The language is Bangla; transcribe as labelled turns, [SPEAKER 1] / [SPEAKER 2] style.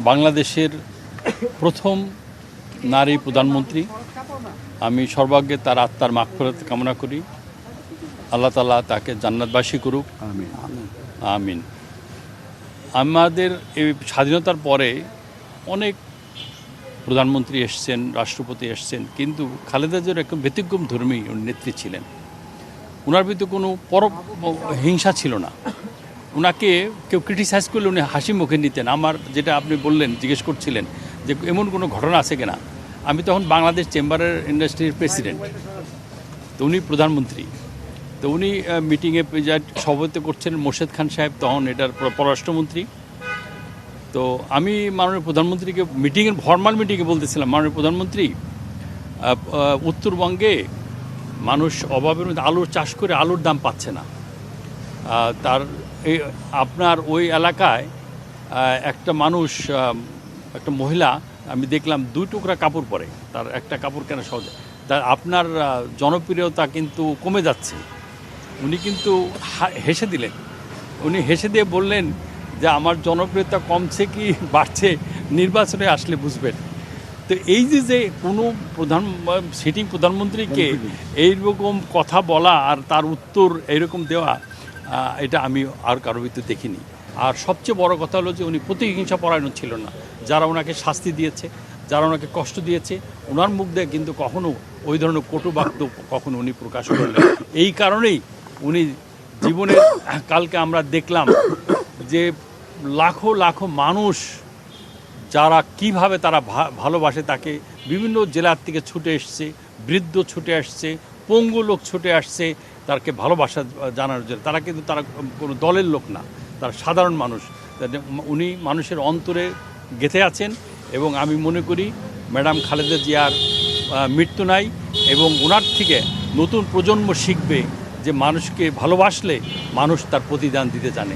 [SPEAKER 1] বাংলাদেশের প্রথম নারী প্রধানমন্ত্রী। আমি সর্বাগ্রে তার আত্মার মাগফিরাত কামনা করি। আল্লাহ তাআলা তাকে জান্নাতবাসী করুক,
[SPEAKER 2] আমিন।
[SPEAKER 1] আমিন। আমাদের এই স্বাধীনতার পরে অনেক প্রধানমন্ত্রী এসছেন, রাষ্ট্রপতি এসছেন, কিন্তু খালেদা জিয়ার একদম ব্যতিক্রম ধর্মী নেত্রী ছিলেন। ওনার ভিতরে কোনো হিংসা ছিল না। ওনাকে কেউ ক্রিটিসাইজ করলে উনি হাসি মুখে নিতেন। আমার যেটা আপনি বললেন, জিজ্ঞেস করছিলেন যে এমন কোনো ঘটনা আছে কিনা, আমি তখন বাংলাদেশ চেম্বারের ইন্ডাস্ট্রির প্রেসিডেন্ট, তো উনি প্রধানমন্ত্রী। তো উনি মিটিংয়ে সভাপতিত্ব করছেন মোর্শেদ খান সাহেব, তখন এটার পররাষ্ট্রমন্ত্রী। তো আমি মাননীয় প্রধানমন্ত্রীকে ফর্মাল মিটিংয়ে বলতেছিলাম, মাননীয় প্রধানমন্ত্রী, উত্তরবঙ্গে মানুষ অভাবের মধ্যে আলুর চাষ করে আলুর দাম পাচ্ছে না। তার এই আপনার ওই এলাকায় একটা মানুষ, একটা মহিলা, আমি দেখলাম 2 টুকরা কাপড় পরে, তার একটা কাপড় কেনা সহজে। তার আপনার জনপ্রিয়তা কিন্তু কমে যাচ্ছে। উনি কিন্তু হেসে দিলেন। উনি হেসে দিয়ে বললেন যে আমার জনপ্রিয়তা কমছে কি বাড়ছে নির্বাচনে আসলে বুঝবেন। তো এই যে কোনো সিটিং প্রধানমন্ত্রীকে এইরকম কথা বলা আর তার উত্তর এইরকম দেওয়া, এটা আমি আর কারোর ভিতরে দেখিনি। আর সবচেয়ে বড় কথা হলো যে উনি প্রতিহিংসা পরায়ণ ছিল না। যারা ওনাকে শাস্তি দিয়েছে, যারা ওনাকে কষ্ট দিয়েছে, ওনার মুখ দিয়ে কিন্তু কখনো ওই ধরনের কটু বাক্য কখনো উনি প্রকাশ করলেন। এই কারণেই উনি জীবনের, কালকে আমরা দেখলাম যে লাখো লাখো মানুষ যারা কিভাবে তারা ভালোবাসে তাকে, বিভিন্ন জেলার থেকে ছুটে এসছে, বৃদ্ধ ছুটে আসছে, পঙ্গু লোক ছুটে আসছে তাকে ভালোবাসা জানানোর জন্য। তারা কিন্তু কোনো দলের লোক না, তারা সাধারণ মানুষ। উনি মানুষের অন্তরে গেঁথে আছেন এবং আমি মনে করি ম্যাডাম খালেদা জিয়ার মৃত্যু নাই এবং ওনার থেকে নতুন প্রজন্ম শিখবে যে মানুষকে ভালোবাসলে মানুষ তার প্রতিদান দিতে জানে।